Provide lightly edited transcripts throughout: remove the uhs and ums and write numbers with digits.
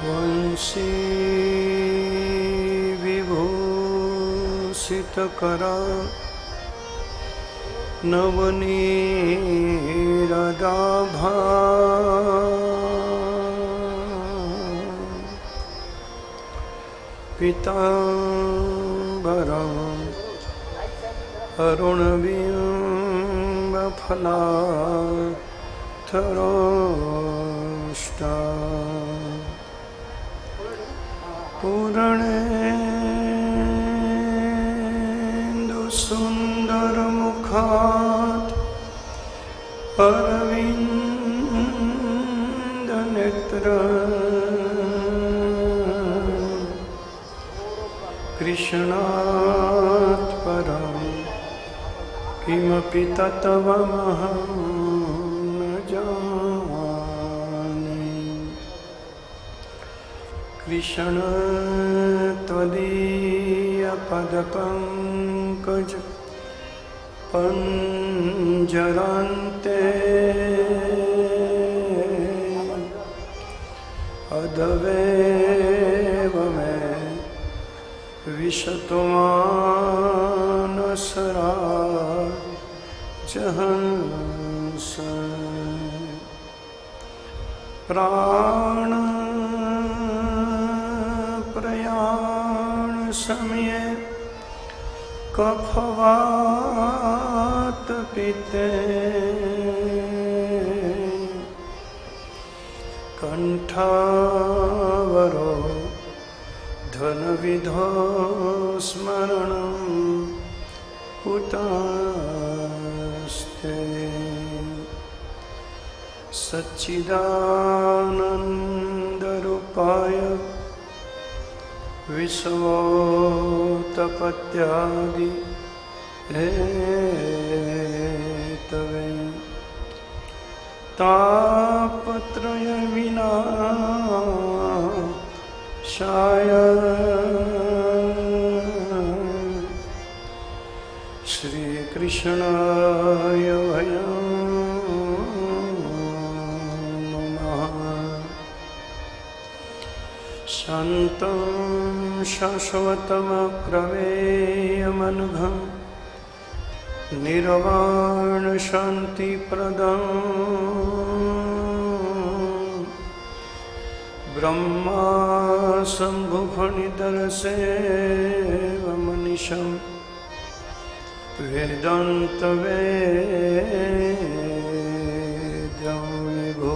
वंशी विभूषितकरा नवनीरदाभा पीताम्बरम् अरुणबिम्बफलाधरोष्टा पूर्णेन्दुसुन्दरमुखात् अरविन्दनेत्र कृष्णात् परं किमपि तत्त्वमहं न जाने। कृष्ण त्वदीयपदपङ्कज पञ्जरान्ते अदवेव मे विशतमानसरा जहंस प्राण प्रयाण समये कफवात पिते कंठावरो धनविधो स्मरणं कुतस्ते सच्चिदानन्दरूपाय विश्वोत्पत्त्यादि हेतवे तापत्रय विनाशाय श्रीकृष्णाय वयं नमः। शान्तं शाश्वतमप्रमेयमनघं निर्वाणशान्तिप्रदं ब्रह्मा शम्भुफणिधरसेवमनिशं वेदान्तवेद्यं विभो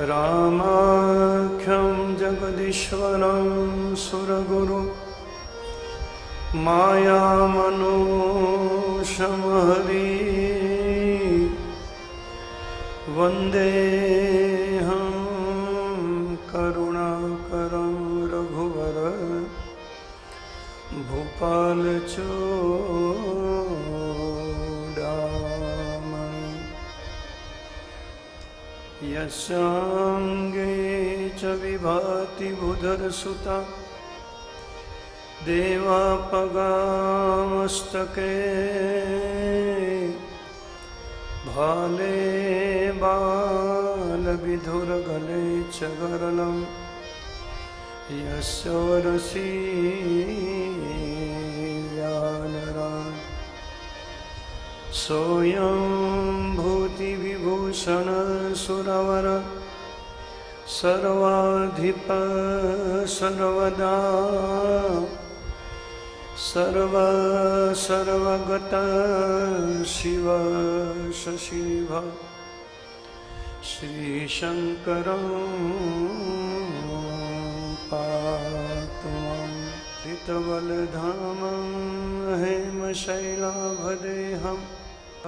रामाख्यं जगदीश्वरं सुरगुरु मायामनूषमहरि वन्देऽहं करुणाकरं रघुवर भूपालचूडामणि यस्याङ्गे च विभाति बुधरसुता देवापगामस्तके भाले बालविधुरगले च गरलं यस्य रसीव्यानरा सोऽयं भूतिविभूषण सुरवर सर्वाधिप सर्वदा सर्वगत शिव शशिभ श्रीशङ्करं पातु मां हितबलधामं हेमशैलाभदेहम्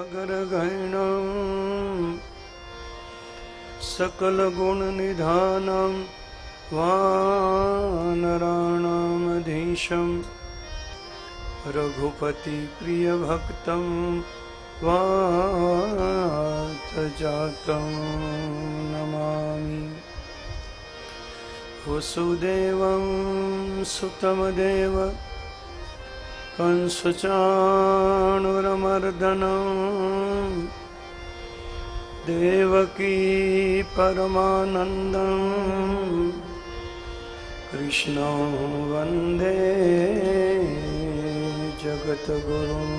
अगरगहिणं सकलगुणनिधानं वानराणामधीशं रघुपतिप्रियभक्तं वातजातं नमामि। वसुदेवं सुतमदेव कंसचाणूरमर्दनं देवकी परमानन्दं कृष्णं वन्दे जगद्गुरुं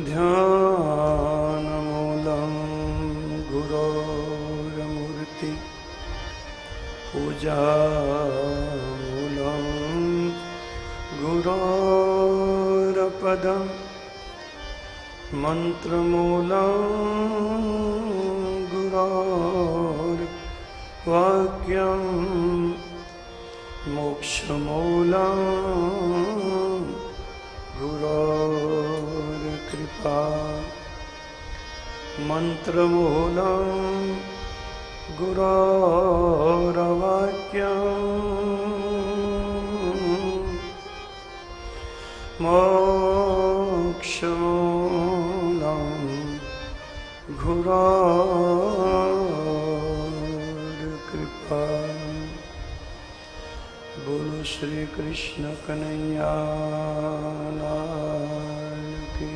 ध्यानमूलं गुरोर्मूर्ति पूजामूलं गुरोरपदं मन्त्रमूलं गुरोर्वाक्यं मोक्षमूलं गुरोर्कृपा मन्त्रमूलं गुरोरवाक्यं मोक्षमूलं गुरोर्कृपा। बोलो श्री कृष्ण कन्हैया लाल की,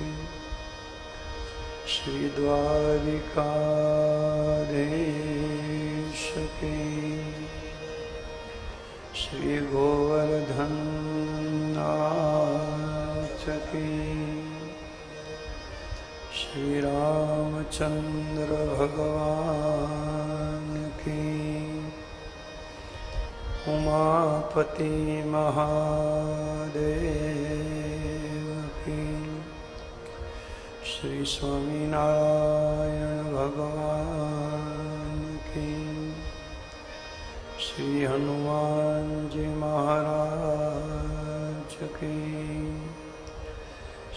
श्री द्वारिकाधीश की, श्री गोवर्धन नाथ की, श्री रामचंद्र भगवान की, उमापति महादेव की, श्री स्वामीनारायण भगवान की, श्री हनुमान जी महाराज की,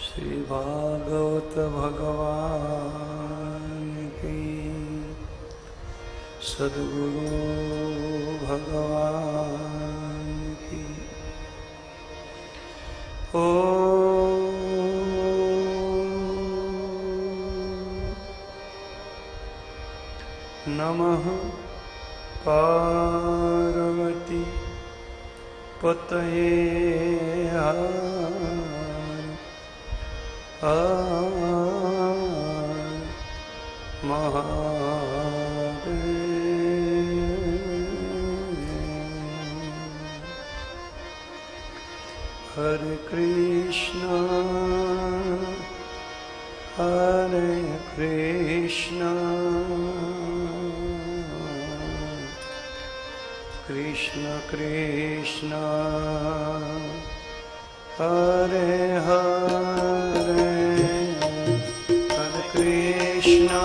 श्री भागवत भगवान की, सद्गुरु भगवान की। नमः पार्वती पतये हरे कृष्णा हरे कृष्णा कृष्ण कृष्ण हरे हरे हरे कृष्णा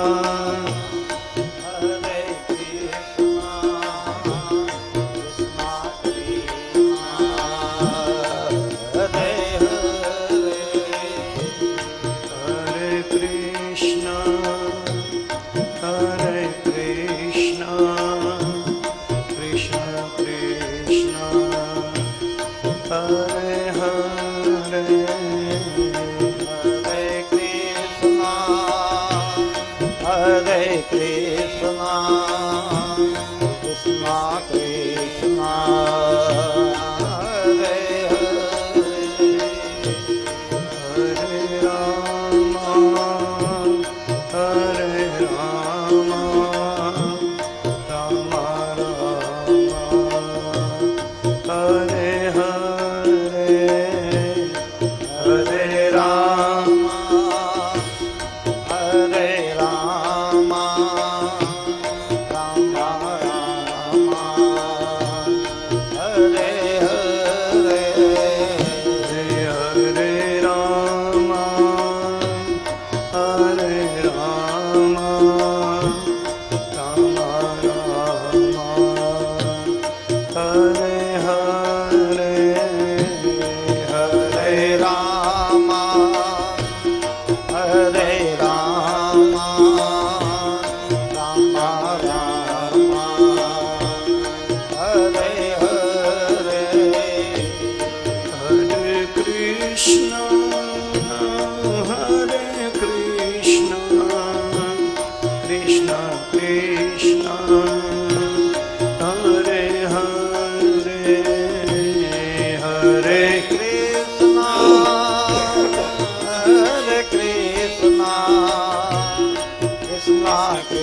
Hare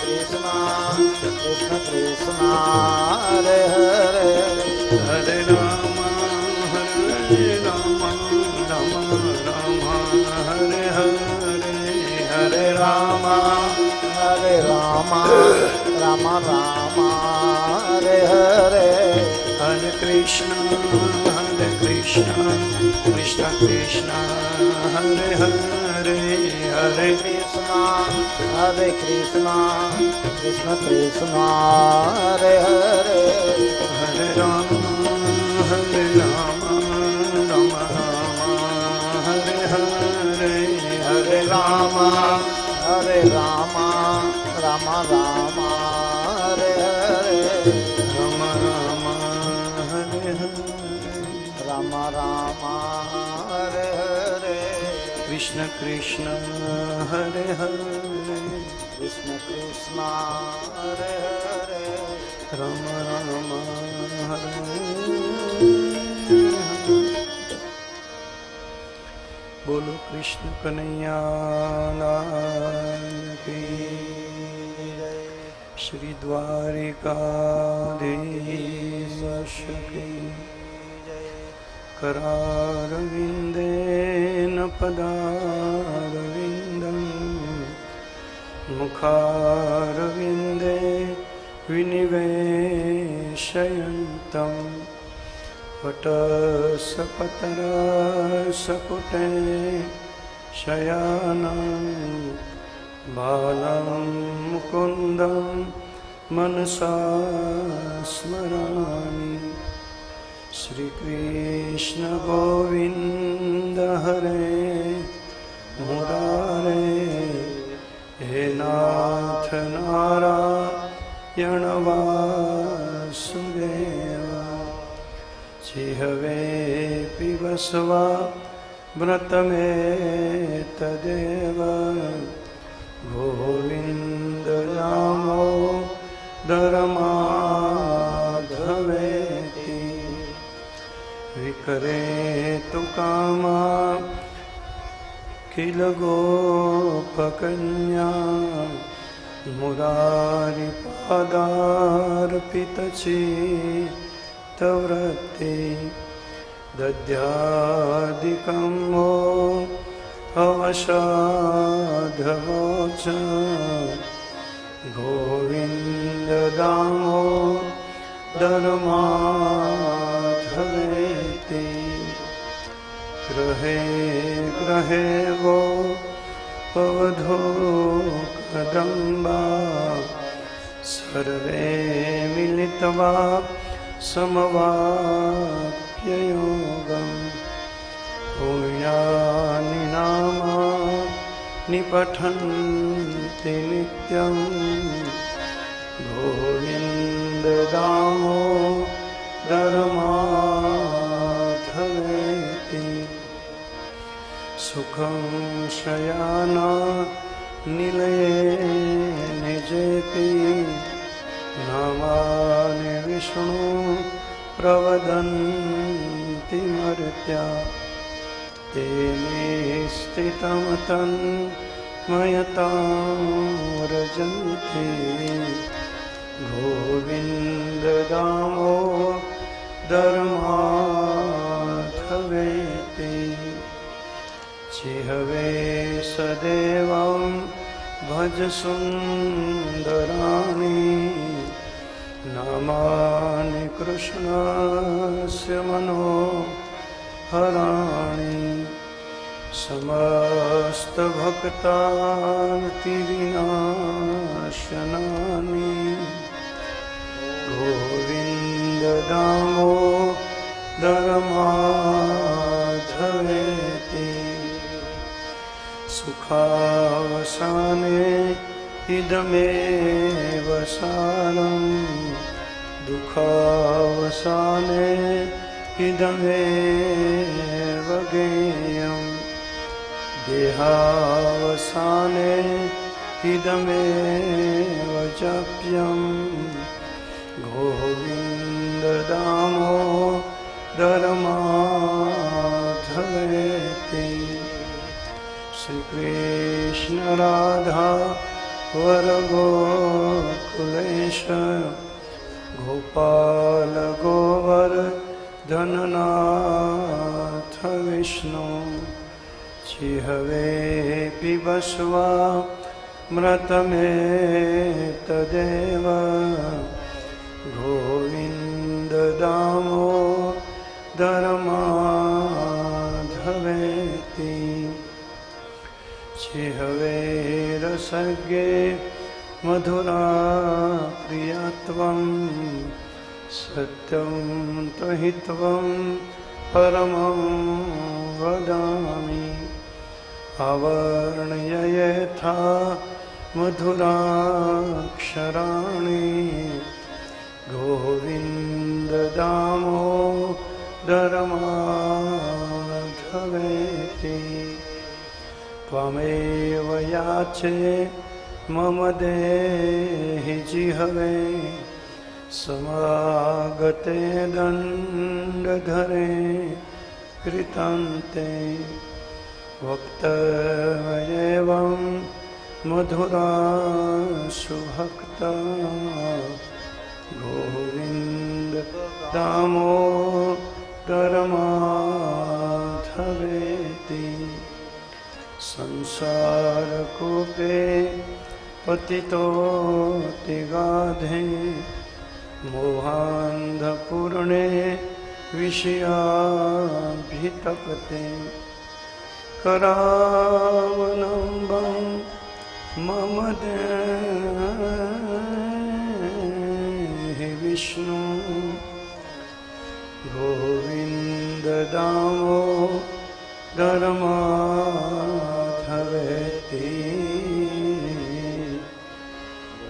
कृष्ण कृष्ण कृष्ण हरे हरे हरे राम राम राम हरे हरे हरे राम हरे राम राम राम हरे हरे हरे कृष्ण कृष्ण कृष्ण हरे हरे हरे हरे कृष्ण कृष्ण कृष्ण हरे हरे हरे राम राम राम हरे हरे हरे राम राम राम राम हरे हरे राम राम हरे हरे राम राम हरे हरे कृष्ण कृष्ण हरे हरे कृष्ण कृष्ण हरे हरे राम राम हरे बोलो कृष्ण कन्हैया लाल की श्री द्वारिकाधीश की करारविन्देन पदारविन्दं मुखारविन्दे विनिवेशयन्तं वटसपतरसपुटे शयानं बालं मुकुन्दं मनसा स्मरामि श्रीकृष्ण गोविन्द हरे मुरारे हे नाथ नारायण वासुदेव जिह्वे पिबस्वा व्रतमेतदेव गोविन्द दामोदरमाधवेति विकरेतु कामा किल गोपकन्या मुरारिपादार्पितचित्तवृत्ति दद्यादिकं वो अवसाधवोच गोविन्द दामोदरमाधवेति गृहे गृहे वो अवधो कदम्बा सर्वे मिलित्वा समवाप्ययोगम् पुण्यानि नामानि पठन्ति नित्यं गोविन्द दामोदरमाधवेति सुखं शयाना निलये निजेति नामानि विष्णु प्रवदन्ति मर्त्या तेने स्थितं तन्मयतां रजन्ति गोविन्द दामोदरमाधवेति जिह्वे सदेवं भज सुन्दराणि नामानि कृष्णस्य मनोहराणि समस्तभक्तार्तिविनाशनानि गोविन्द दामोदरमाधवेति सुखावसाने इदमेव सारं दुःखावसाने इदमेव गेयम् देहावसाने इदमेव जप्यम् गोविन्द दामोदरमाधवेति श्री कृष्ण राधा वरगोकुलेश गोपाल गोवर्धननाथ विष्णु चिहवे पिबस्वा मृतमेतदेव गोविन्द दामोदरमाधवेति चिहवे रसज्ञे मधुरा प्रियत्वं सत्यं तहित्वं परमं वदामि आवर्ण्य यथा मधुराक्षराणि गोविन्द दामोदरमाधवेति त्वमेव याचे मम देहि जिह्वे समागते दण्डधरे कृतान्ते वक्तव्येवं मधुरा सुभक्ता गोविन्द दामोदरमाधवेति संसारकूपे पतितोऽतिगाधे मोहान्धपूर्णे विषयाभितपते करावलम्बं मम देहि विष्णु गोविन्द दामोदरमाधवेति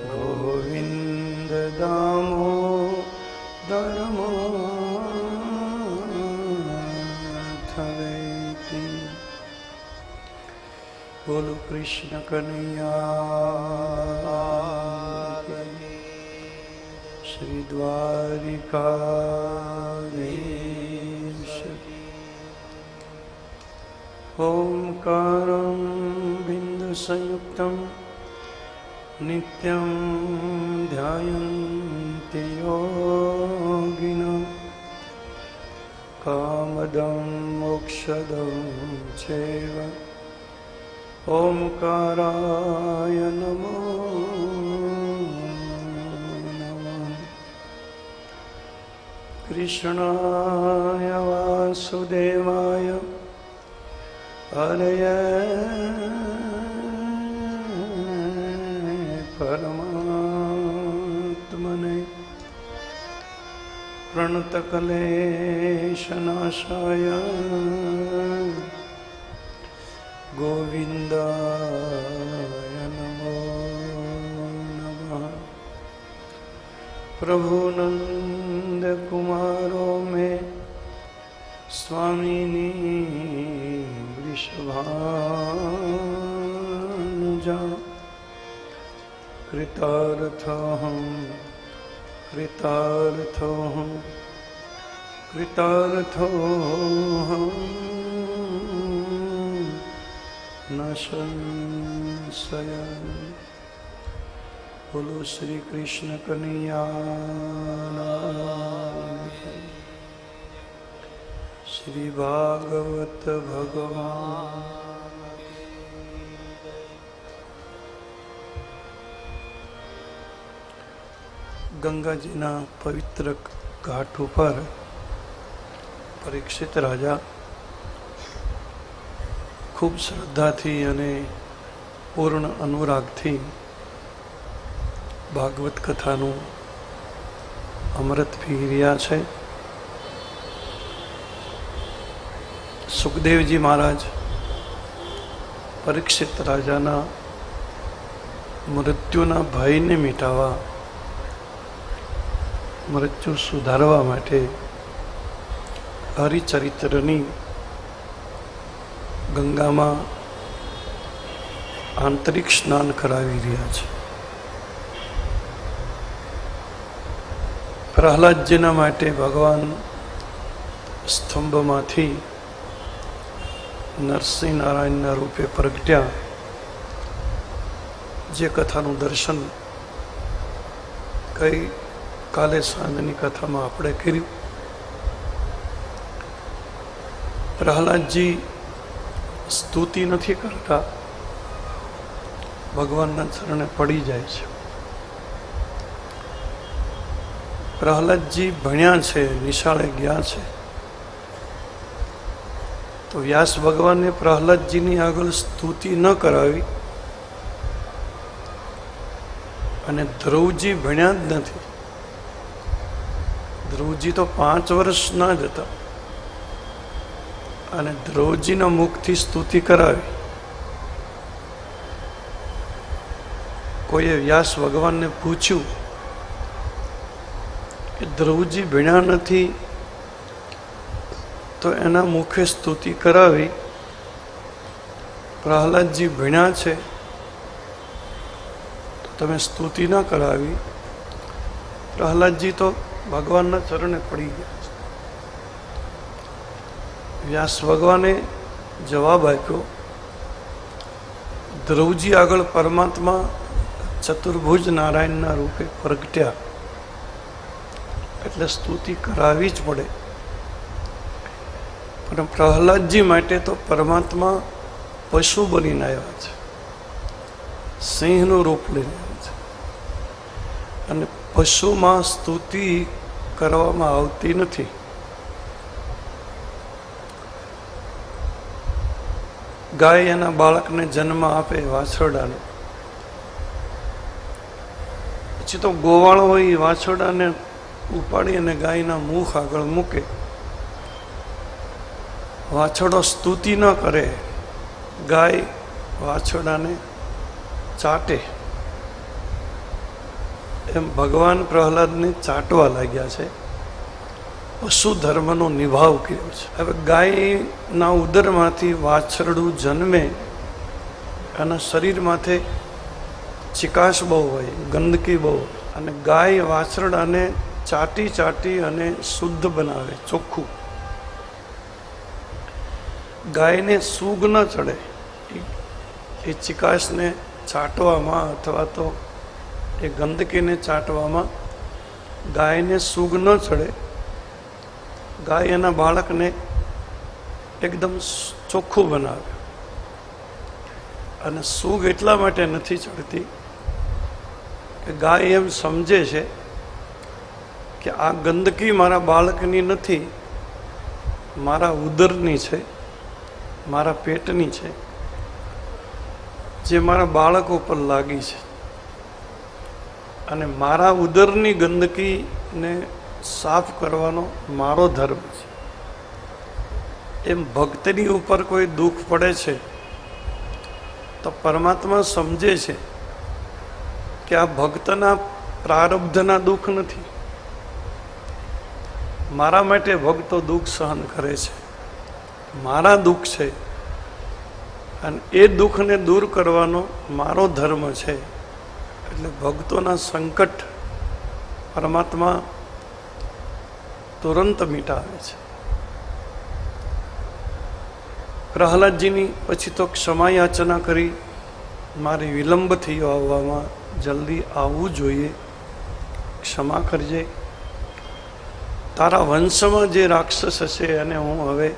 गोविन्द दामोदरमाधवेति। बोलो कृष्ण कन्हैया श्री द्वारिकाधीश। ओंकारं बिन्दुसंयुक्तं नित्यं ध्यायन्ति योगिनः कामदं मोक्षदं चैव ओंकाराय नमो नमः। कृष्णाय वासुदेवाय हरये परमात्मने प्रणतक्लेशनाशाय गोविन्दाय नमो नमः। प्रभु नंद कुमारो में स्वामिनी वृषभानुजा कृतार्थोऽहं न संशय। बोलो श्री कृष्ण कन्हैया श्री भागवत भगवान। ગંગાજીના પવિત્ર ઘાટ ઉપર પરીક્ષિત રાજા ખૂબ શ્રદ્ધાથી અને પૂર્ણ અનુરાગથી ભાગવત કથાનું અમૃત પી રહ્યા છે. સુખદેવજી મહારાજ પરીક્ષિત રાજાના મૃત્યુના ભયને મિટાવવા, મૃત્યુ સુધારવા માટે હરિચરિત્રની ગંગામાં આંતરિક સ્નાન કરાવી રહ્યા છે. પ્રહલાદજીના માટે ભગવાન સ્તંભમાંથી નરસિંહ નારાયણના રૂપે પ્રગટ્યા. જે કથાનું દર્શન કઈ કાલે સાંજની કથામાં આપણે કર્યું. પ્રહલાદજી સ્તુતિ નથી કરતા, ભગવાનના ચરણે પડી જાય છે. પ્રહલાદજી ભણ્યા છે, નિશાળે ગયા છે, તો વ્યાસ ભગવાને પ્રહલાદજીની આગળ સ્તુતિ ન કરાવી. અને ધ્રુવજી ભણ્યા જ નથી. ધ્રુવજી તો 5 વર્ષના જ હતા અને ધ્રુવજીના મુખથી સ્તુતિ કરાવી. કોઈએ વ્યાસ ભગવાનને પૂછ્યું કે ધ્રુવજી ભણ્યા નથી તો એના મુખે સ્તુતિ કરાવી, પ્રહલાદજી ભણ્યા છે તો તમે સ્તુતિ ન કરાવી. પ્રહલાદજી તો ભગવાનના ચરણે પડી ગયા છે. વ્યાસ ભગવાને જવાબ આપ્યો, ધ્રુવજી આગળ પરમાત્મા ચતુર્ભુજ નારાયણના રૂપે પ્રગટ્યા એટલે સ્તુતિ કરાવી જ પડે. પણ પ્રહલાદજી માટે તો પરમાત્મા પશુ બનીને આવ્યા છે, સિંહનું રૂપ લઈને આવ્યા છે, અને પશુમાં સ્તુતિ કરવામાં આવતી નથી. ગાય એના બાળકને જન્મ આપે, વાછરડાને, પછી તો ગોવાળ હોય એ વાછરડાને ઉપાડી અને ગાયના મુખ આગળ મૂકે. વાછરડો સ્તુતિ ન કરે, ગાય વાછરડાને ચાટે. એમ ભગવાન પ્રહલાદને ચાટવા લાગ્યા છે. પશુ ધર્મનો નિભાવ કર્યો છે. હવે ગાયના ઉદરમાંથી વાછરડું જન્મે, એના શરીરમાંથી ચિકાશ બહુ હોય, ગંદકી બહુ હોય, અને ગાય વાછરડાને ચાટી ચાટી અને શુદ્ધ બનાવે, ચોખ્ખું. ગાયને સૂગ ન ચડે એ ચિકાશને ચાટવામાં અથવા તો એ ગંદકીને ચાટવામાં. ગાયને સૂગ ન ચડે. ગાય એના બાળકને એકદમ ચોખ્ખું બનાવે. અને સૂગ એટલા માટે નથી ચડતી કે ગાય એમ સમજે છે કે આ ગંદકી મારા બાળકની નથી, મારા ઉદરની છે, મારા પેટની છે, જે મારા બાળક ઉપર લાગી છે. અને મારા ઉદરની ગંદકીને સાફ કરવાનો મારો ધર્મ છે. એમ ભક્તની ઉપર કોઈ દુઃખ પડે છે તો પરમાત્મા સમજે છે કે આ ભક્તના પ્રારબ્ધના દુઃખ નથી. મારા માટે ભક્તો દુઃખ સહન કરે છે, મારા દુઃખ છે, અને એ દુઃખને દૂર કરવાનો મારો ધર્મ છે. એટલે ભક્તોના સંકટ પરમાત્મા તુરંત મિટાવે છે. પ્રહલાદજીની પછી તો ક્ષમા યાચના કરી, મારે વિલંબ થયો આવવામાં, જલ્દી આવવું જોઈએ, ક્ષમા કરજે. તારા વંશમાં જે રાક્ષસ હશે એને હું હવે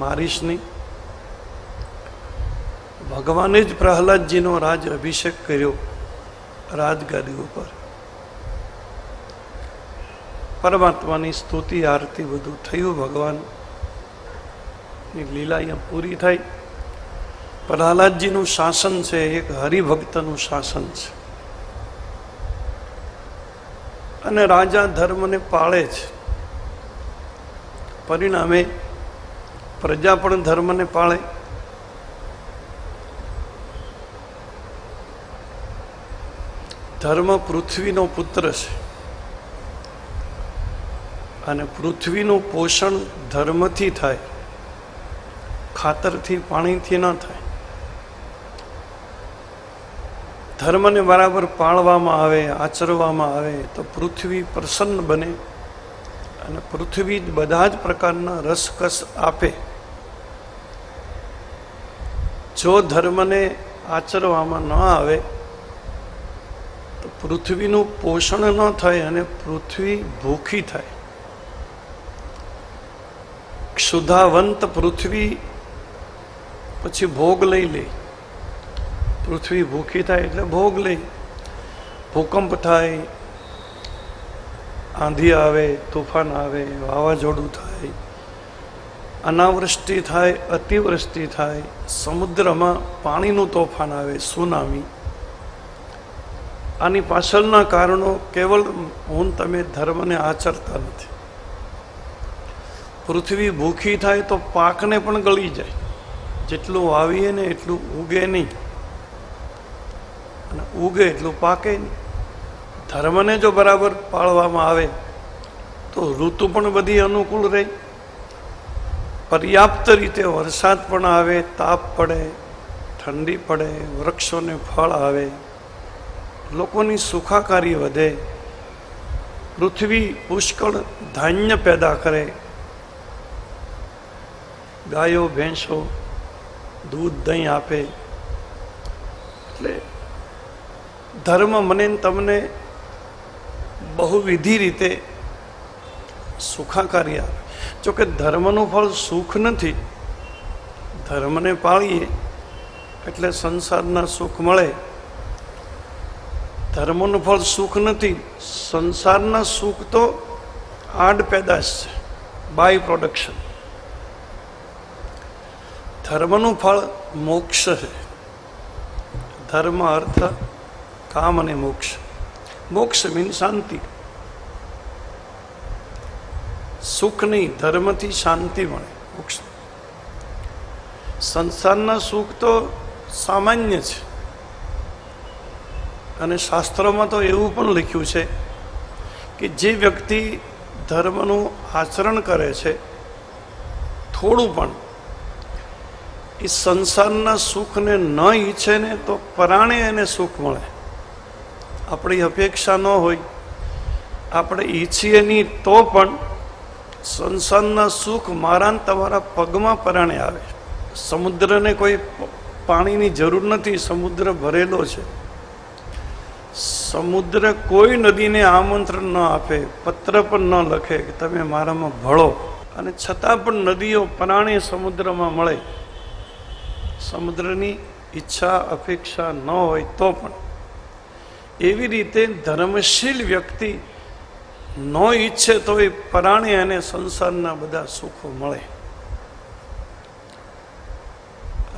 મારીશ નહીં. ભગવાને જ પ્રહલાદજીનો રાજ અભિષેક કર્યો રાજગાદી ઉપર. પરમાત્માની સ્તુતિ આરતી બધું થયું, ભગવાનની લીલા અહીંયા પૂરી થઈ. પ્રહલાદજીનું શાસન છે એક હરિભક્તનું શાસન છે. અને રાજા ધર્મને પાળે છે, પરિણામે પ્રજા પણ ધર્મને પાળે. ધર્મ પૃથ્વીનો પુત્ર છે અને પૃથ્વીનું પોષણ ધર્મથી થાય, ખાતરથી, પાણીથી ન થાય. ધર્મને બરાબર પાળવામાં આવે, આચરવામાં આવે તો પૃથ્વી પ્રસન્ન બને અને પૃથ્વી બધા જ પ્રકારના રસકસ આપે. જો ધર્મને આચરવામાં ન આવે પૃથ્વીનું પોષણ ન થાય અને પૃથ્વી ભૂખી થાય. ક્ષુધાવંત પૃથ્વી પછી ભોગ લઈ લે. પૃથ્વી ભૂખી થાય એટલે ભોગ લે. ભૂકંપ થાય, આંધી આવે, તોફાન આવે, વાવાઝોડું થાય, અનાવૃષ્ટિ થાય, અતિવૃષ્ટિ થાય, સમુદ્રમાં પાણીનું તોફાન આવે, સુનામી. આની પાછળના કારણો કેવળ હું તમે ધર્મને આચરતા નથી. પૃથ્વી ભૂખી થાય તો પાકને પણ ગળી જાય. જેટલું વાવીએ ને એટલું ઉગે નહીં, અને ઉગે એટલું પાકે નહીં. ધર્મને જો બરાબર પાળવામાં આવે તો ઋતુ પણ બધી અનુકૂળ રહે, પર્યાપ્ત રીતે વરસાદ પણ આવે, તાપ પડે, ઠંડી પડે, વૃક્ષોને ફળ આવે, લોકોની સુખાકારી વધે, પૃથ્વી પુષ્કળ ધાન્ય પેદા કરે, ગાયો ભેંસો દૂધ દહીં આપે. એટલે ધર્મ મને તમને બહુવિધિ રીતે સુખાકારી આપે. જોકે ધર્મનું ફળ સુખ નથી. ધર્મને પાળીએ એટલે સંસારના સુખ મળે. ધર્મનું ફળ સુખ નથી. સંસારના સુખ તો આડ પેદાશ છે, બાય પ્રોડક્શન. ધર્મનું ફળ મોક્ષ છે. ધર્મ, અર્થ, કામ અને મોક્ષ. મોક્ષ મીન શાંતિ. સુખ નહીં, ધર્મથી શાંતિ મળે. મોક્ષ. સંસારના સુખ તો સામાન્ય છે, અને શાસ્ત્રોમાં તો એવું પણ લખ્યું છે કે જે વ્યક્તિ ધર્મનું આચરણ કરે છે થોડું પણ, એ સંસારના સુખને ન ઈચ્છે ને તો પરાણે એને સુખ મળે. આપણી અપેક્ષા ન હોય, આપણે ઈચ્છીએ નહીં તો પણ સંસારના સુખ મારા ને તમારા પગમાં પરાણે આવે. સમુદ્રને કોઈ પાણીની જરૂર નથી, સમુદ્ર ભરેલો છે. સમુદ્ર કોઈ નદીને આમંત્રણ ન આપે, પત્ર પણ ન લખે કે તમે મારામાં ભળો, અને છતાં પણ નદીઓ પરાણે સમુદ્રમાં મળે. સમુદ્રની ઈચ્છા અપેક્ષા ન હોય તો પણ. એવી રીતે ધર્મશીલ વ્યક્તિ ન ઈચ્છે તો એ પરાણે અને સંસારના બધા સુખો મળે.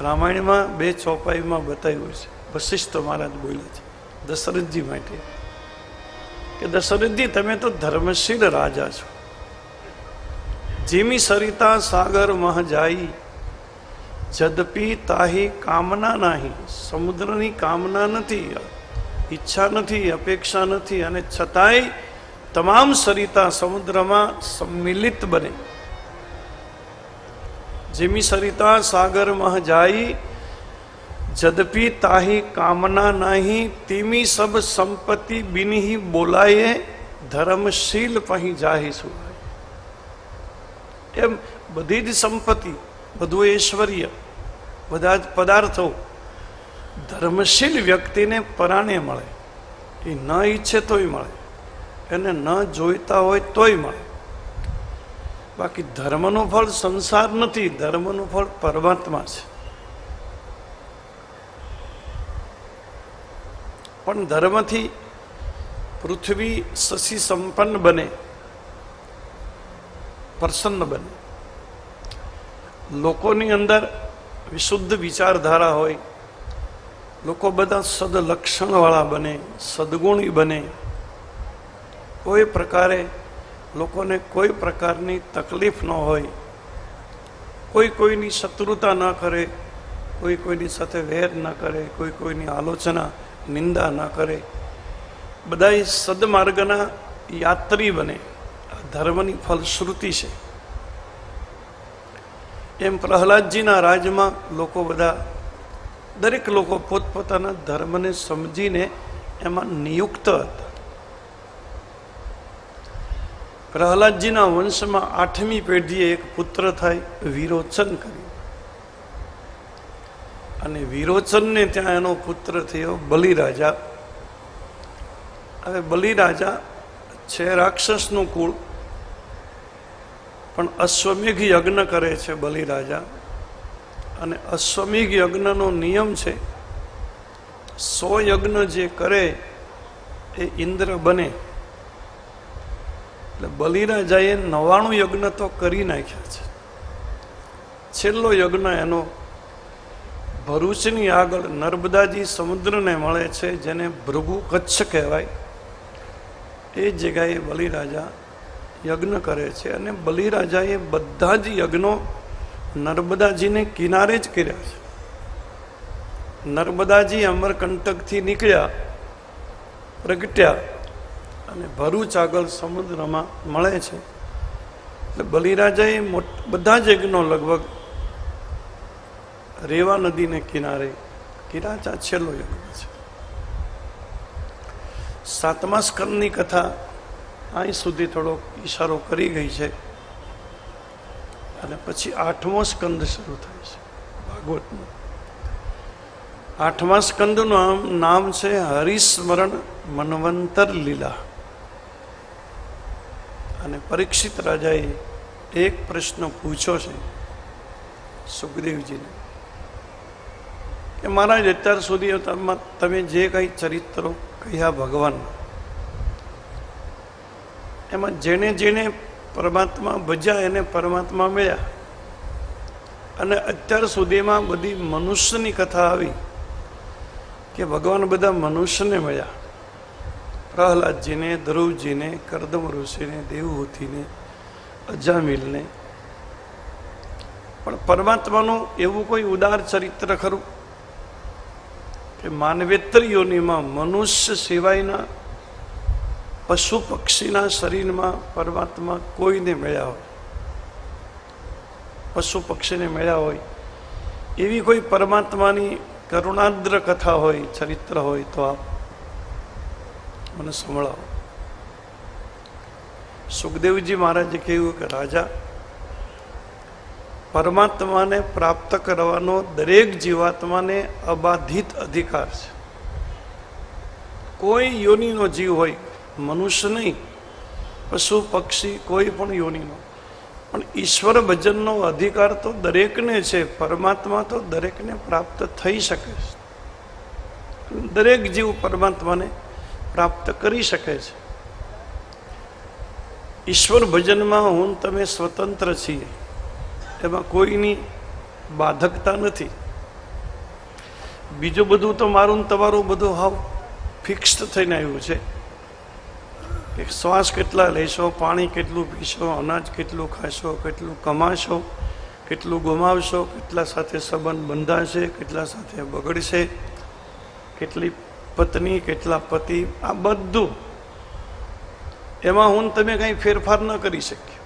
રામાયણમાં 2 ચોપાઈમાં બતાવ્યું છે. વશિષ્ઠ મહારાજ બોલ્યા છે દશરથજી માટે કે દશરથજી, તમે તો ધર્મશીલ રાજા છો. જીમી સરિતા સાગર મહ જાઈ, જદપી તાહી કામના નાહી. સમુદ્રની કામના નથી, ઈચ્છા નથી, અપેક્ષા નથી, અને છતાંય તમામ સરિતા સમુદ્રમાં સંમિલિત બને. જીમી સરિતા સાગર મહ જાઈ, જદપી તાહી કામના નાહી. તીમી સબ સંપત્તિ બિનહી બોલાયે, ધર્મશીલ પહી જાહી સુવાય. એમ બધી જ સંપત્તિ, બધું ઐશ્વર્ય, બધા જ પદાર્થો ધર્મશીલ વ્યક્તિને પરાણે મળે. એ ન ઈચ્છે તોય મળે, એને ન જોઈતા હોય તોય મળે. બાકી ધર્મનું ફળ સંસાર નથી, ધર્મનું ફળ પરમાત્મા છે. પણ ધર્મથી પૃથ્વી શશી સંપન્ન બને, પ્રસન્ન બને. લોકોની અંદર વિશુદ્ધ વિચારધારા હોય, લોકો બધા સદલક્ષણવાળા બને, સદગુણી બને. કોઈ પ્રકારે લોકોને કોઈ પ્રકારની તકલીફ ન હોય, કોઈ કોઈની શત્રુતા ન કરે, કોઈ કોઈની સાથે વેર ન કરે, કોઈ કોઈની આલોચના નિંદા ન કરે. બધા સદમાર્ગના યાત્રી બને. આ ધર્મની ફલશ્રુતિ છે. એમ પ્રહલાદજીના રાજમાં લોકો બધા, દરેક લોકો પોતપોતાના ધર્મને સમજીને એમાં નિયુક્ત હતા. પ્રહલાદજીના વંશમાં 8મી પેઢીએ એક પુત્ર થાય, વિરોચન કર્યું. અને વિરોચનને ત્યાં એનો પુત્ર થયો બલિરાજા. હવે બલિરાજા છે રાક્ષસનું કુળ, પણ અશ્વમેઘ યજ્ઞ કરે છે બલિરાજા. અને અશ્વમેઘ યજ્ઞનો નિયમ છે 100 યજ્ઞ જે કરે એ ઇન્દ્ર બને. એટલે બલિરાજાએ 99 યજ્ઞ તો કરી નાખ્યા છે. છેલ્લો યજ્ઞ એનો ભરૂચની આગળ નર્મદાજી સમુદ્રને મળે છે, જેને ભૃગુ કચ્છ કહેવાય. એ જગ્યાએ બલિરાજા યજ્ઞ કરે છે. અને બલિરાજાએ બધા જ યજ્ઞો નર્મદાજીને કિનારે જ કર્યા છે. નર્મદાજી અમરકંટકથી નીકળ્યા, પ્રગટ્યા અને ભરૂચ આગળ સમુદ્રમાં મળે છે. એટલે બલિરાજાએ બધા જ યજ્ઞો લગભગ રેવા નદીને કિનારે કર્યા છે. છેલ્લો યજ્ઞ છે. 7મા સ્કંદની કથા અહીં સુધી થોડો ઈશારો કરી ગઈ છે. અને પછી 8મો સ્કંદ શરૂ થાય છે ભાગવતનો. 8મા સ્કંદનું નામ છે હરિસ્મરણ મન્વંતર લીલા. અને પરીક્ષિત રાજાએ એક પ્રશ્ન પૂછ્યો છે સુખદેવજીને કે મહારાજ, અત્યાર સુધી તમે જે કંઈ ચરિત્રો કહ્યા ભગવાન, એમાં જેને જેને પરમાત્મા ભજ્યા એને પરમાત્મા મળ્યા. અને અત્યાર સુધીમાં બધી મનુષ્યની કથા આવી કે ભગવાન બધા મનુષ્યને મળ્યા. પ્રહલાદજીને, ધ્રુવજીને, કરદમ ઋષિને, દેવહૂતિને, અજામિલને. પણ પરમાત્માનું એવું કોઈ ઉદાર ચરિત્ર ખરું કે માનવેતર યોનિમાં મનુષ્ય સિવાયના પશુ પક્ષીના શરીરમાં પરમાત્મા કોઈને મળ્યા હોય, પશુ પક્ષીને મળ્યા હોય એવી કોઈ પરમાત્માની કરુણાદ્ર કથા હોય, ચરિત્ર હોય તો આપ મને સંભળાવો. સુખદેવજી મહારાજે કહ્યું કે રાજા, પરમાત્માને પ્રાપ્ત કરવાનો દરેક જીવાત્માને અબાધિત અધિકાર છે. કોઈ યોનિનો જીવ હોય, મનુષ્ય નહીં, પશુ પક્ષી કોઈ પણ યોનિનો, પણ ઈશ્વર ભજનનો અધિકાર તો દરેકને છે. પરમાત્મા તો દરેકને પ્રાપ્ત થઈ શકે છે. દરેક જીવ પરમાત્માને પ્રાપ્ત કરી શકે છે. ઈશ્વર ભજનમાં હું તમે સ્વતંત્ર છીએ, એમાં કોઈની બાધકતા નથી. બીજું બધું તો મારું તમારું બધું હાવ ફિક્સ્ડ થઈને આવ્યું છે કે શ્વાસ કેટલા લેશો, પાણી કેટલું પીશો, અનાજ કેટલું ખાશો, કેટલું કમાશો, કેટલું ગુમાવશો, કેટલા સાથે સંબંધ બંધાશે, કેટલા સાથે બગડશે, કેટલી પત્ની, કેટલા પતિ, આ બધું એમાં હું તમે કંઈ ફેરફાર ન કરી શકીએ.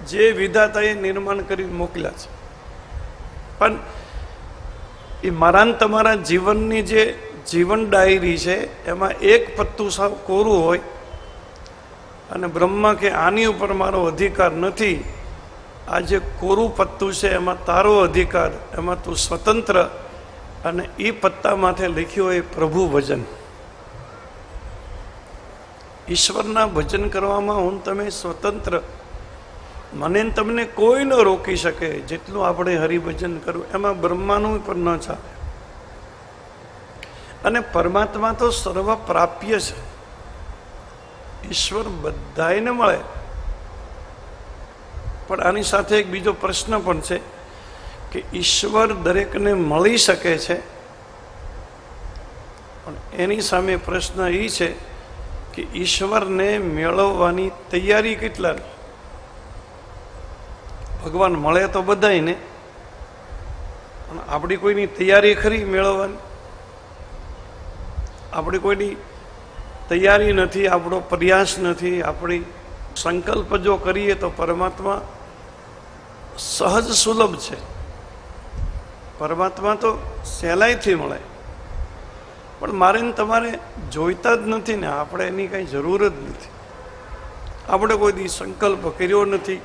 જે વિધાતાએ નિર્માણ કરી મોકલ્યા છે. પણ એ મારા ને તમારા જીવનની જે જીવન ડાયરી છે એમાં એક પત્તું સાવ કોરું હોય અને બ્રહ્મા કે આની ઉપર મારો અધિકાર નથી, આ જે કોરું પત્તું છે એમાં તારો અધિકાર, એમાં તું સ્વતંત્ર. અને એ પત્તા માથે લખ્યું હોય પ્રભુ ભજન. ઈશ્વરના ભજન કરવામાં હું તમે સ્વતંત્ર, મને તમને કોઈ ન રોકી શકે. જેટલું આપણે હરિભજન કરવું એમાં બ્રહ્માનું પણ ન ચાલે. અને પરમાત્મા તો સર્વ પ્રાપ્ય છે. ઈશ્વર બધાને મળે. પણ આની સાથે એક બીજો પ્રશ્ન પણ છે કે ઈશ્વર દરેકને મળી શકે છે, પણ એની સામે પ્રશ્ન એ છે કે ઈશ્વરને મેળવવાની તૈયારી કેટલાની. ભગવાન મળે તો બધાયને, પણ આપણી કોઈની તૈયારી ખરી મેળવવાની? આપણી કોઈની તૈયારી નથી, આપણો પ્રયાસ નથી. આપણી સંકલ્પ જો કરીએ તો પરમાત્મા સહજ સુલભ છે. પરમાત્મા તો સહેલાઈથી મળે, પણ મારે ને તમારે જોઈતા જ નથી ને. આપણે એની કંઈ જરૂર જ નથી. આપણે કોઈ દી સંકલ્પ કર્યો નથી,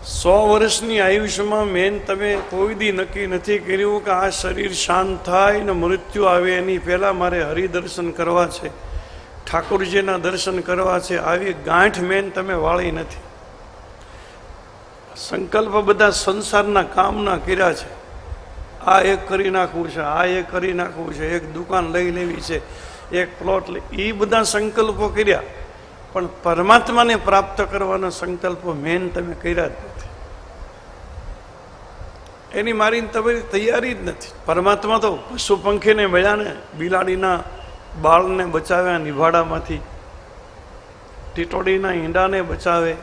100 વર્ષની આયુષ્યમાં મેન તમે કોઈ દી નક્કી નથી કર્યું કે આ શરીર શાંત થાય ને મૃત્યુ આવે એની પહેલા મારે હરિદર્શન કરવા છે, ઠાકોરજીના દર્શન કરવા છે, આવી ગાંઠ મેન તમે વાળી નથી. સંકલ્પ બધા સંસારના કામના કર્યા છે. આ એક કરી નાખવું છે, આ એક કરી નાખવું છે, એક દુકાન લઈ લેવી છે, એક પ્લોટ એ બધા સંકલ્પો કર્યા, પણ પરમાત્માને પ્રાપ્ત કરવાના સંકલ્પો મેન તમે કર્યા જ નથી. એની મારી તમારી તૈયારી જ નથી. પરમાત્મા તો પશુ પંખીને મળ્યા ને, બિલાડીના બાળને બચાવ્યા નિભાડામાંથી, ટીટોડીના ઈંડાને બચાવે,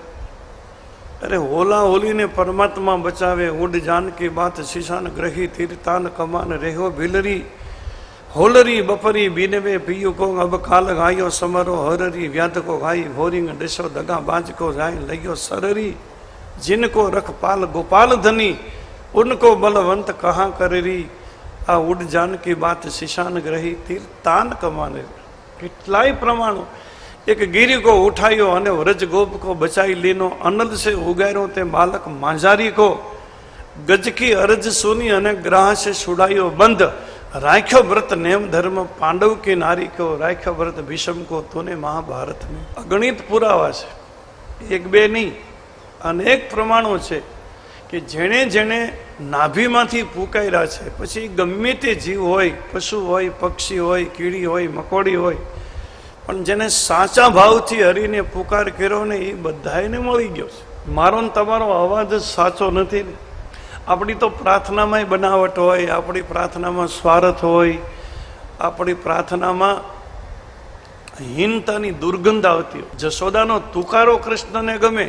અરે હોલા હોલીને પરમાત્મા બચાવે. ઉડ જાનકી બાત શીશાન ગ્રહી તીર્તાન કમાન રેહો ભીલરી હોલરી બપરી બીનવે પિયુ કો અબ કાલ ગાયો સમરો હરરી વ્યાધ કો ગાઈ ભોરિંગ ડસો દગા બાજ કો જાય લગ્યો સરરી जिनको रखपाल गोपाल धनी उनको बलवंत कहाँ करेरी. આ ઉડ જાનકી બાત શિશાન ગ્રહી તીર્તાન કમાને. કેટલાય પ્રમાણો. એક ગીરી કો ઉઠાયો અને વ્રજ ગોપ કો બચાઈ લીનો, અનલ સે ઉગાર્યો તે બાલક માંઝારી કો, ગજ કી અરજ સુની અને ગ્રાહ સે છુડાયો બંધ, રાખ્યો વ્રત નેમ ધર્મ પાંડવ की नारी को, રાખ્યો વ્રત ભીષમ को तूने महाभारत में. અગણિત પુરાવા છે, એક બે નહીં, અનેક પ્રમાણો છે કે જેણે જેણે નાભીમાંથી પુકાર્યા છે. પછી ગમે તે જીવ હોય, પશુ હોય, પક્ષી હોય, કીડી હોય, મકોડી હોય, પણ જેને સાચા ભાવથી હરીને પુકાર કર્યો ને એ બધાને મળી ગયો છે. મારો ને તમારો અવાજ જ સાચો નથી ને. આપણી તો પ્રાર્થનામાં બનાવટ હોય, આપણી પ્રાર્થનામાં સ્વાર્થ હોય, આપણી પ્રાર્થનામાં હીનતાની દુર્ગંધ આવતી હોય. જશોદાનો તુકારો કૃષ્ણને ગમે,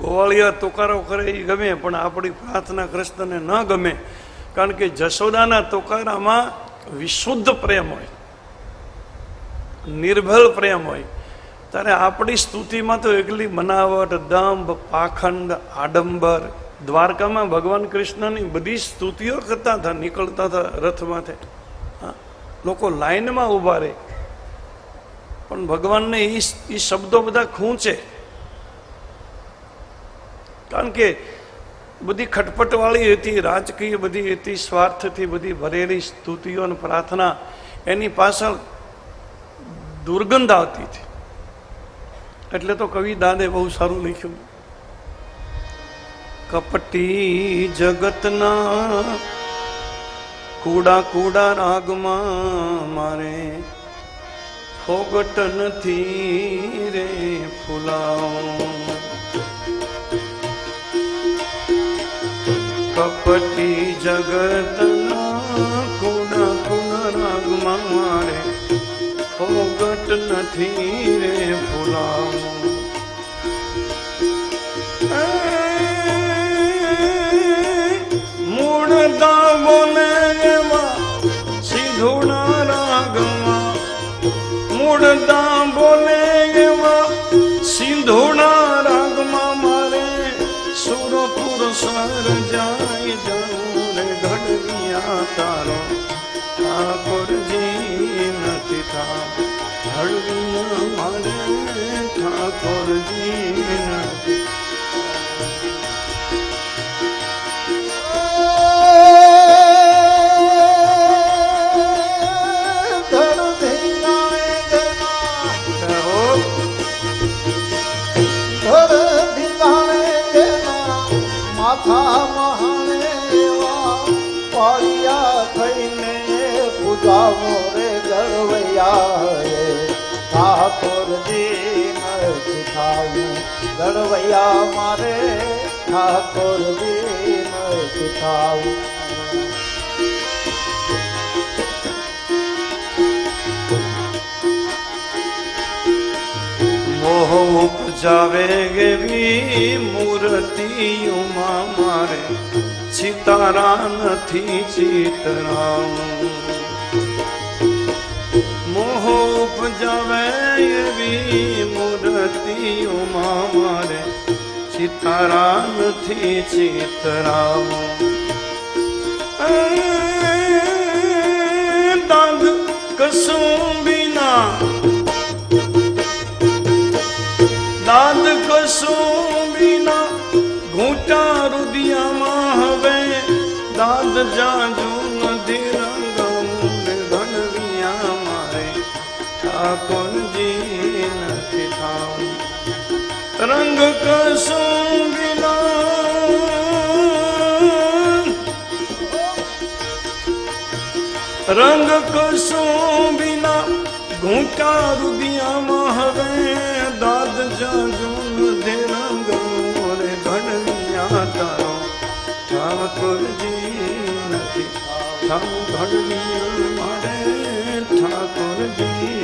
ગોવાળિયા તુકારો કરે એ ગમે, પણ આપણી પ્રાર્થના કૃષ્ણને ન ગમે, કારણ કે જશોદાના તુકારામાં વિશુદ્ધ પ્રેમ હોય, નિર્ભળ પ્રેમ હોય. ત્યારે આપણી સ્તુતિમાં તો એકલી બનાવટ, દંભ, પાખંડ, આડંબર. દ્વારકામાં ભગવાન કૃષ્ણની બધી સ્તુતિઓ કરતા હતા, નીકળતા હતા રથમાંથી, લોકો લાઈનમાં ઊભા રહે, પણ ભગવાનને એ શબ્દો બધા ખૂંચે, કારણ કે બધી ખટપટવાળી હતી, રાજકીય બધી હતી, સ્વાર્થથી બધી ભરેલી સ્તુતિઓ અને પ્રાર્થના, એની પાછળ દુર્ગંધ આવતી હતી. એટલે તો કવિ દાદે બહુ સારું લખ્યું, કપટી જગતના કુડા કુડા રાગમાં મારે ફોગટ નથી રે ફૂલાવો. કપટી જગતના કુડા કુડા રાગમાં મારે ફોગટ નથી રે ફૂલાવો. મૂળતા બોલે એવા સિંધુના રાગમાં, મૂળતા બોલે એવા સિંધુના રાગમાં મારે સુરપુર સર જાય જવું રે ઘડવિયા તારો ઠાકોરજી નથી થા. ઘડવિયા મારે ઠાકોરજી નથી. રે ગળવૈયા ઠાકોરજી નથી થાવું. ગળવૈયા મારે ઠાકોરજી નથી થાવું. મોહ ઉપજાવે એવી મૂર્તિઓમાં મારે ચિતારા નથી ચિતરામ. મોહ ઉપજાવે એવી મૂર્તિઓમાં મારે ચિતારા નથી ચિતરામ. દાગ કશું વિના, દાદ કશું વિના ઘૂંટ ઠાકોરજી નથી થાવું રંગ કસુંબીના રંગ કસુંબીના ઘૂંટા રૂપિયામાં હવે દાદ જાજુન દે રંગ મોરે ઘડલિયા તારો ઠાકોરજી નથી થાવું ઘડલિયા મારે ઠાકોરજી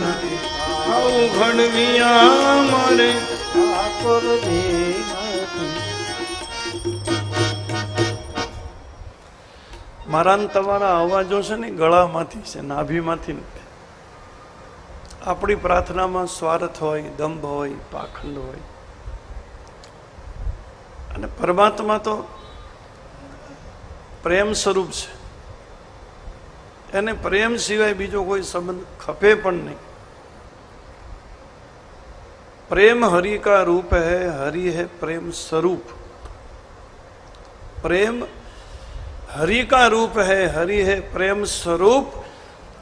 નથી થાવું ઘડલિયા મારે ઠાકોરજી નથી. મારા ને તમારા અવાજો છે ને ગળામાંથી છે, નાભીમાંથી નથી. આપણી પ્રાર્થનામાં સ્વાર્થ હોય, દંભ હોય, પાખંડ હોય. અને પરમાત્મા તો પ્રેમ સ્વરૂપ છે, એને પ્રેમ સિવાય બીજો કોઈ સંબંધ ખપે પણ નહીં. प्रेम हरि का रूप है, हरि है प्रेम स्वरूप. प्रेम हरि का रूप है, हरि है प्रेम स्वरूप.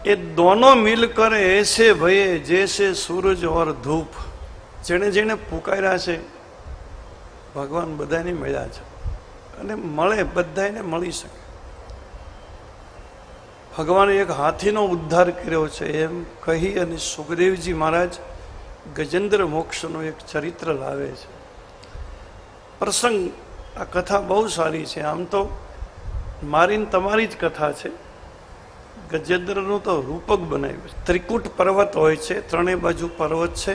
ये दोनों मिलकर ऐसे भये जैसे सूरज और धूप. जेने जेने पुकार्या છે ભગવાન બધાને મળ્યા છે અને મળે બધાને મળી શકે. ભગવાને એક હાથીનો ઉદ્ધાર કર્યો છે એમ કહી અને સુખદેવજી મહારાજ ગજેન્દ્ર મોક્ષનું એક ચરિત્ર લાવે છે. પ્રસંગ, આ કથા બહુ સારી છે. આમ તો મારી તમારી જ કથા છે. ગજેન્દ્રનું તો રૂપક બનાવ્યું છે. ત્રિકૂટ પર્વત હોય છે, ત્રણેય બાજુ પર્વત છે,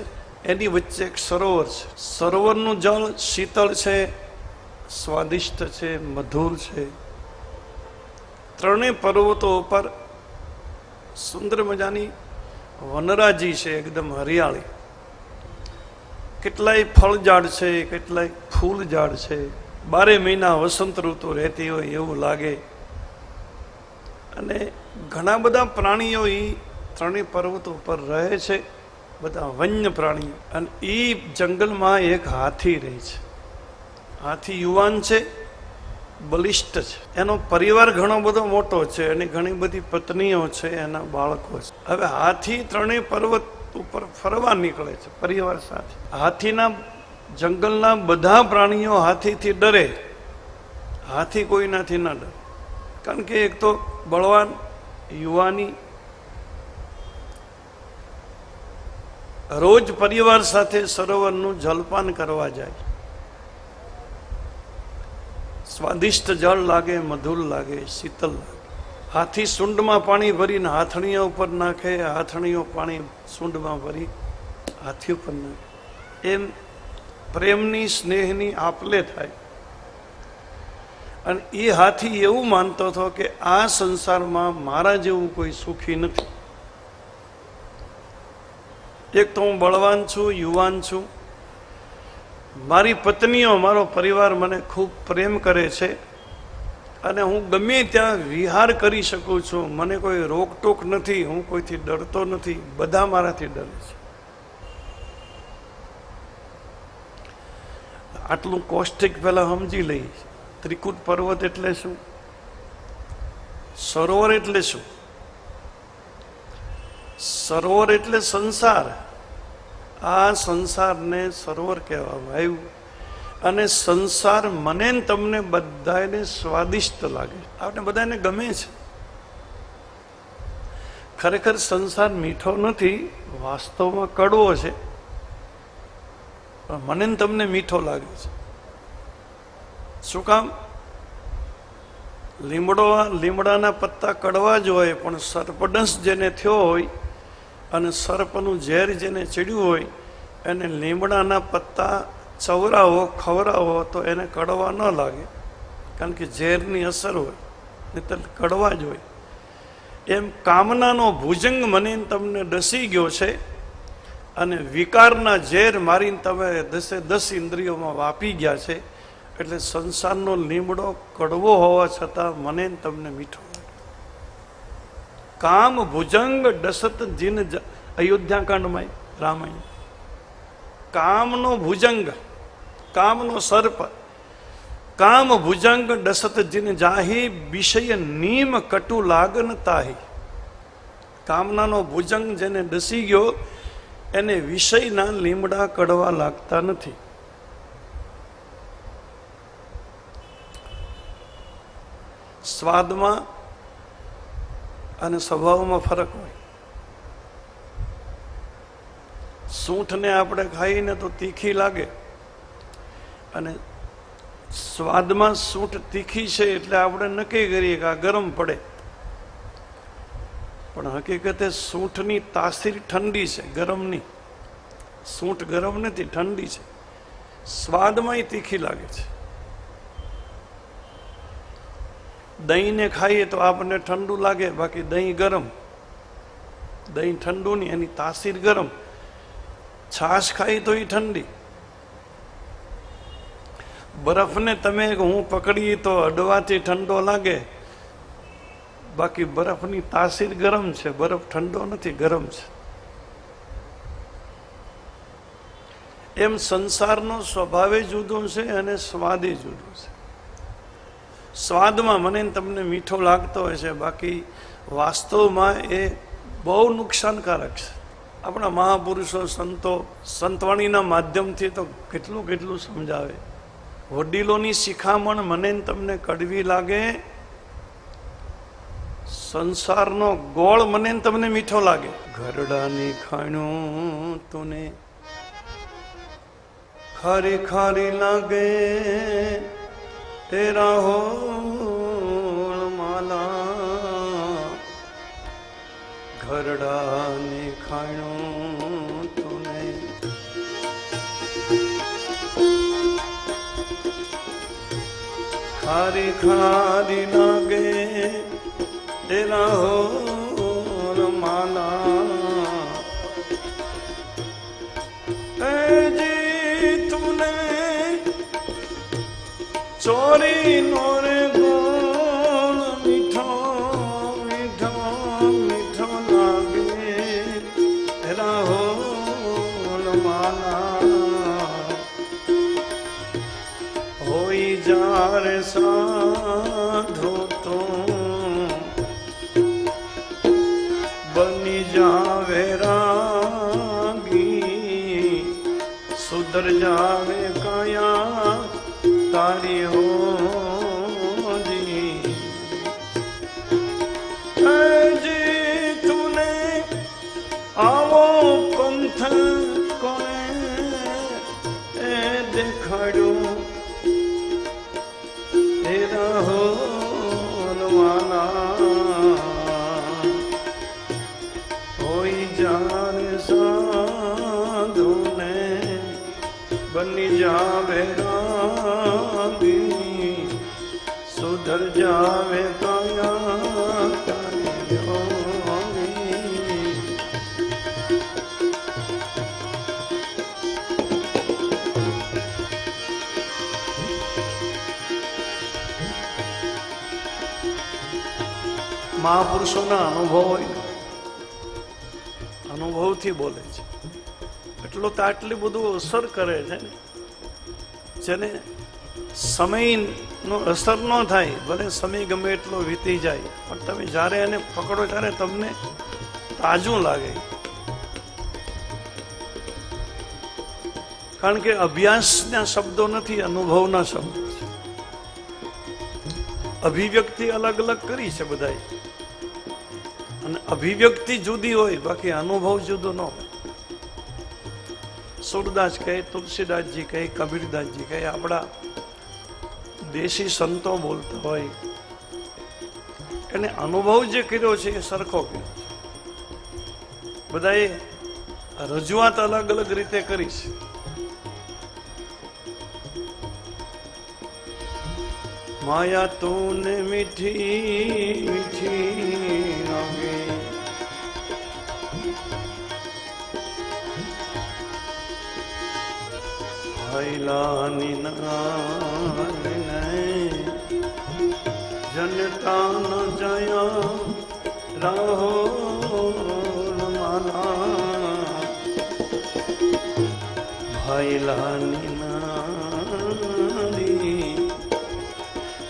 એની વચ્ચે એક સરોવર છે. સરોવરનું જળ શીતળ છે, સ્વાદિષ્ટ છે, મધુર છે. ત્રણેય પર્વતો ઉપર સુંદર મજાની વનરાજી છે, એકદમ હરિયાળી. કેટલાય ફળ ઝાડ છે, કેટલાય ફૂલ ઝાડ છે. 12 મહિના વસંત ઋતુ રહેતી હોય એવું લાગે. અને ઘણા બધા પ્રાણીઓ એ ત્રણેય પર્વતો પર રહે છે, બધા વન્ય પ્રાણીઓ. અને એ જંગલમાં એક હાથી રહે છે. હાથી યુવાન છે, બલિષ્ઠ છે. એનો પરિવાર ઘણો બધો મોટો છે અને ઘણી બધી પત્નીઓ છે, એના બાળકો છે. હવે હાથી ત્રણેય પર્વત ઉપર ફરવા નીકળે છે પરિવાર સાથે. હાથીના જંગલના બધા પ્રાણીઓ હાથીથી ડરે. હાથી કોઈનાથી ન ડરે, કારણ કે એક તો બળવાન, યુવાની, રોજ પરિવાર સાથે સરોવરનું જલપાન કરવા જાય. સ્વાદિષ્ટ જળ લાગે, મધુર લાગે, શીતલ લાગે. હાથી સૂંઢમાં પાણી ભરીને હાથણીઓ ઉપર નાખે, હાથણીઓ પાણી સૂંઢમાં ભરી હાથી ઉપર નાખે. એમ પ્રેમની, સ્નેહની આપલે થાય. અને એ હાથી એવું માનતો હતો કે આ સંસારમાં મારા જેવું કોઈ સુખી નથી. એક તો હું બળવાન છું, યુવાન છું, મારી પત્નીઓ, મારો પરિવાર મને ખૂબ પ્રેમ કરે છે અને હું ગમે ત્યાં વિહાર કરી શકું છું. મને કોઈ રોકટોક નથી, હું કોઈથી ડરતો નથી, બધા મારાથી ડરે છે. આટલું કોષ્ટિક પહેલા સમજી લઈ. ત્રિકૂટ પર્વત એટલે શું? સરોવર એટલે શું? સરોવર એટલે સંસાર. આ સંસારને સરોવર કહેવામાં આવ્યું. અને સંસાર મને ને તમને બધાને સ્વાદિષ્ટ લાગે, આપણે બધાને ગમે છે. ખરેખર સંસાર મીઠો નથી, વાસ્તવમાં કડવો છે, પણ મને ને તમને મીઠો લાગે છે. શું કામ? લીમડાના પત્તા કડવા જ હોય, પણ સર્પદંશ જેને થયો હોય અને સર્પનું ઝેર જેને ચડ્યું હોય એને લીમડાના પત્તા ચવરાવો, ખવરાવો તો એને કડવા ન લાગે, કારણ કે ઝેરની અસર હોય, નહીં કડવા જ હોય. એમ કામનાનો ભુજંગ મને તમને ડસી ગયો છે અને વિકારના ઝેર મારીને તમે 10 ઇન્દ્રિયોમાં વાપી ગયા છે. એટલે સંસારનો લીમડો કડવો હોવા છતાં મને તમને મીઠો લાગે. કામ ભુજંગ ડસત જીન, અયોધ્યાકાંડમાં રામાયણ. કામનો ભુજંગ, કામનો સર્પ, કામ ભુજંગ ડસત જીન જાહી, વિષય નીમ કટુ લાગન તાહી. કામનાનો ભુજંગ જેને ડસી ગયો એને વિષયના લીમડા કડવા લાગતા નથી. સ્વાદમાં અને સ્વભાવમાં ફરક હોય. સૂંઠને આપણે ખાઈને તો તીખી લાગે, અને સ્વાદમાં સૂંઠ તીખી છે એટલે આપણે નક્કી કરીએ કે આ ગરમ પડે, પણ હકીકતે સૂંઠની તાસીર ઠંડી છે, ગરમ નહીં. સૂંઠ ગરમ નથી, ઠંડી છે. સ્વાદમાંય તીખી લાગે છે. દહીંને ખાઈએ તો આપણને ઠંડુ લાગે, બાકી દહીં ગરમ. દહીં ઠંડુ નહીં, એની તાસીર ગરમ. છાશ ખાઈ તો એ ઠંડી. બરફને તમે હું પકડી તો અડવાથી ઠંડો લાગે, બાકી બરફની તાસીર ગરમ છે. બરફ ઠંડો નથી, ગરમ છે. એમ સંસારનો સ્વભાવે જુદો છે અને સ્વાદે જુદો છે. સ્વાદમાં મને તમને મીઠો લાગતો હોય છે, બાકી વાસ્તવમાં એ બહુ નુકસાનકારક છે. આપણા મહાપુરુષો સંતો સંતવાણીના માધ્યમથી તો કેટલું કેટલું સમજાવે. વડીલોની શિખામણ મને તમને કડવી લાગે, સંસારનો ગોળ મને તમને મીઠો લાગે. ઘરડાની ખાણું તુને ખારી ખારી લાગે, તેરા હોળ માલા. ઘરડાની ખાણું તુને ખારી ખારી લાગે, તેરા હોળ માલા. જી તુને ચોરી નો રે ગોળ મીઠો મીઠો મીઠો લાગે, તેરા હોળ માલા. હોઈ જા રે સાધો તો બની જાવે રાગી, સુધર જાવે કાયા તારી હોજી. જી તુને આવો પંથ કોને એ દેખાડ્યું, તેરા હોલ વાલા. હોઈ જાને સાધુને બની જાવે રાગી, સુધર જાવે કાયા તારી હોગી. મહાપુરુષોના અનુભવ હોય ને, અનુભવથી બોલે છે. એટલો તો આટલી બધું અસર કરે છે ને, જેને સમયનો અસર ન થાય. ભલે સમય ગમે એટલો વીતી જાય, પણ તમે જ્યારે એને પકડો ત્યારે તમને તાજું લાગે. કારણ કે અભ્યાસના શબ્દો નથી, અનુભવના શબ્દો છે. અભિવ્યક્તિ અલગ અલગ કરી છે બધાએ, અને અભિવ્યક્તિ જુદી હોય, બાકી અનુભવ જુદો ન હોય. સુરદાસ કહે, તુલસીદાસજી કહે, કબીરદાસજી કહે, આપણા દેશી સંતો બોલતા હોય, એને અનુભવ જે કર્યો છે એ સરખો કર્યો છે. બધાએ રજૂઆત અલગ અલગ રીતે કરી છે. માયા તૂને મીઠી મીઠી લાગે, હૈલાની નાને જનતા ન જયા રહો માલા. હૈલાની નાની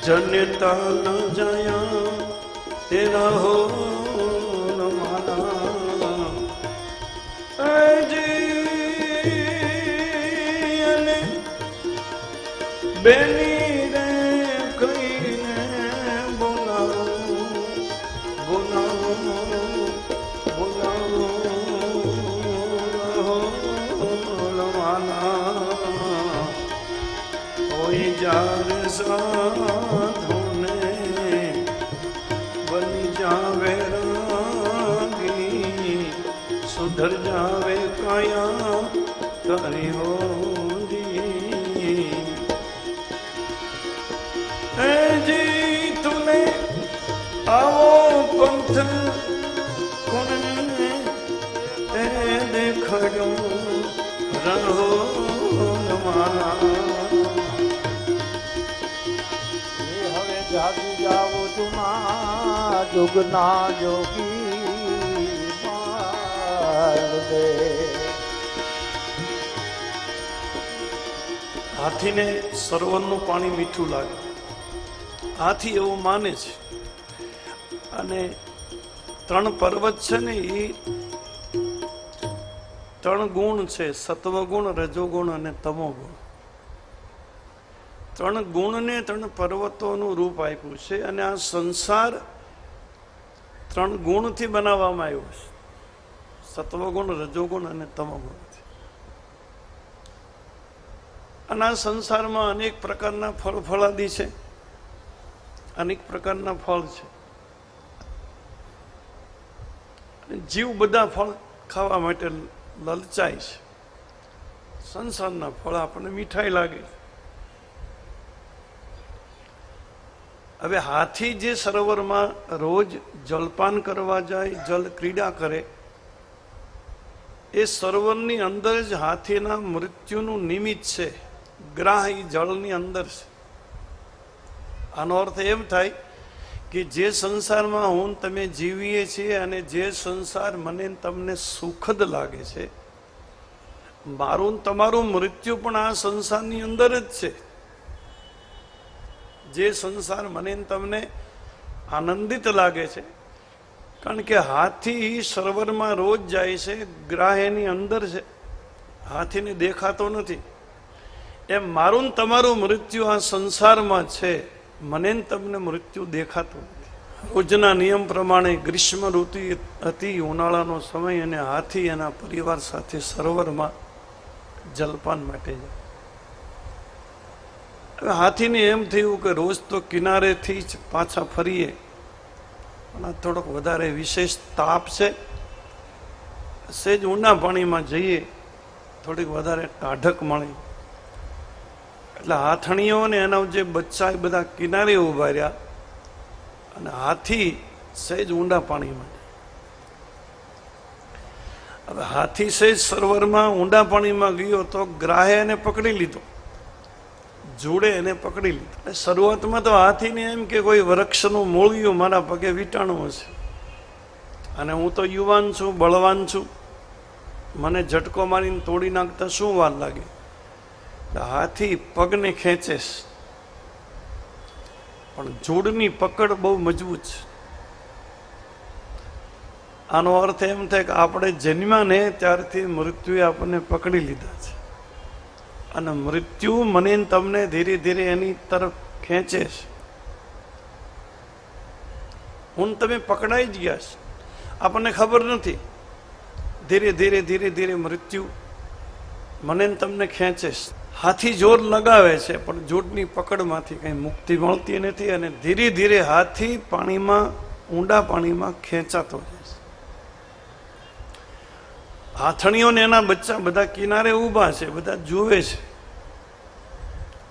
જનતા ન જયા, તેરા હો માલા. બેની રે કઈને બોલાવો બોલાવો બોલાવો હોય જાર સાધુને બની જાવે રાગી સુધર જાવે કાયા તારી હોરી એ જી તુને આવો પંથ કોને તે દેખાડ્યો રહો મારા હવે જાગી જાવો તુમા જુગના જોગી માલ દે. હાથીને સરોવરનું પાણી મીઠું લાગે, હાથી એવું માને છે. અને 3 પર્વત છે ને એ 3 ગુણ છે, સત્વગુણ, રજોગુણ અને તમોગુણ. 3 ગુણને 3 પર્વતોનું રૂપ આપ્યું છે. અને આ સંસાર 3 ગુણથી બનાવવામાં આવ્યો છે, સત્વગુણ, રજોગુણ અને તમોગુણ. અને આ સંસારમાં અનેક પ્રકારના ફળ ફળાદી છે, અનેક પ્રકારના ફળ છે. જીવ બધા ફળ ખાવા માટે લલચાય છે. સંસારના ફળ આપણને મીઠાઈ લાગે. હવે હાથી જે સરોવરમાં રોજ જલપાન કરવા જાય, જલ ક્રીડા કરે, એ સરોવરની અંદર જ હાથીના મૃત્યુનું નિમિત્ત છે. ગ્રાહ એ જળની અંદર છે. આનો અર્થ એમ થાય કે જે સંસારમાં હું તમે જીવીએ છીએ અને જે સંસાર મને તમને સુખદ લાગે છે, મારું તમારું મૃત્યુ પણ આ સંસારની અંદર જ છે. જે સંસાર મને તમને આનંદિત લાગે છે, કારણ કે હાથી સરોવરમાં રોજ જાય છે, ગ્રાહ એની અંદર છે, હાથીને દેખાતો નથી. એમ મારું તમારું મૃત્યુ આ સંસારમાં છે, મને તમને મૃત્યુ દેખાતું નથી. રોજના નિયમ પ્રમાણે ગ્રીષ્મ ઋતુ હતી, ઉનાળાનો સમય, અને હાથી એના પરિવાર સાથે સરોવરમાં જલપાન માટે જાય. હવે હાથીને એમ થયું કે રોજ તો કિનારેથી જ પાછા ફરીએ, પણ થોડોક વધારે વિશેષ તાપ છે, સેજ ઊંડા પાણીમાં જઈએ, થોડીક વધારે ટાઢક મળે. એટલે હાથણીઓ ને એના જે બચ્ચા એ બધા કિનારે ઉભા રહ્યા, અને હાથી સહેજ ઊંડા પાણીમાં. હવે હાથી સહેજ સરોવરમાં ઊંડા પાણીમાં ગયો તો ગ્રાહે એને પકડી લીધો, જોડે એને પકડી લીધો. શરૂઆતમાં તો હાથીને એમ કે કોઈ વૃક્ષનું મૂળિયું મારા પગે વીંટાણું હશે, અને હું તો યુવાન છું, બળવાન છું, મને ઝટકો મારીને તોડી નાખતા શું વાર લાગે. હાથી પગને ખેંચે, પણ જોડની પકડ બહુ મજબૂત છે. આનો અર્થ એમ થાય કે આપણે જન્મ્યા ને ત્યારથી મૃત્યુએ આપણને પકડી લીધા છે, અને મૃત્યુ મને તમને ધીરે ધીરે એની તરફ ખેંચે છે. હું તમે પકડાઈ જ ગયા છે, આપણને ખબર નથી. ધીરે ધીરે ધીરે ધીરે મૃત્યુ મને તમને ખેંચે છે. હાથી જોર લગાવે છે, પણ જોડની પકડમાંથી કઈ મુક્તિ મળતી નથી, અને ધીરે ધીરે હાથી પાણીમાં, ઊંડા પાણીમાં ખેંચાતો જાય છે. હાથણીઓને એના બચ્ચા બધા કિનારે ઊભા છે, બધા જુએ છે,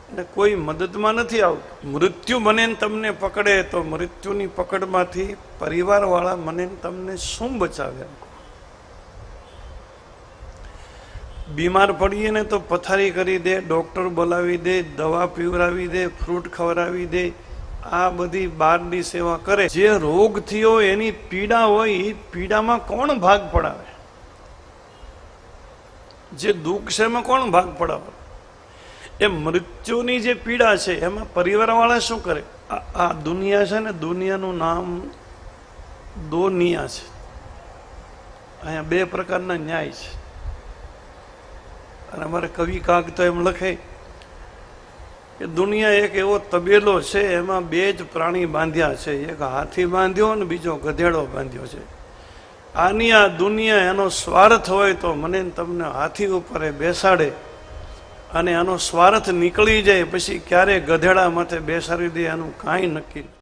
અને કોઈ મદદમાં નથી આવતું. મૃત્યુ મને તમને પકડે તો મૃત્યુની પકડમાંથી પરિવાર વાળા મને તમને શું બચાવે? બીમાર પડીએ ને તો પથારી કરી દે, ડોક્ટર બોલાવી દે, દવા પીવડાવી દે, ફ્રૂટ ખવડાવી દે, આ બધી બહારની સેવા કરે. જે રોગ થયો એની પીડા હોય, એ પીડામાં કોણ ભાગ પડાવે? જે દુઃખ છે એમાં કોણ ભાગ પડાવે? એ મૃત્યુની જે પીડા છે એમાં પરિવાર વાળા શું કરે? આ દુનિયા છે ને, દુનિયાનું નામ દોનિયા છે. અહીંયા 2 પ્રકારના ન્યાય છે. અને અમારે કવિ કાગ તો એમ લખે કે દુનિયા એક એવો તબેલો છે, એમાં બે જ પ્રાણી બાંધ્યા છે, એક હાથી બાંધ્યો અને બીજો ગધેડો બાંધ્યો છે. આની આ દુનિયા એનો સ્વાર્થ હોય તો મને ને તમને હાથી ઉપર બેસાડે, અને આનો સ્વાર્થ નીકળી જાય પછી ક્યારે ગધેડા માથે બેસાડી દે એનું કાંઈ નક્કી.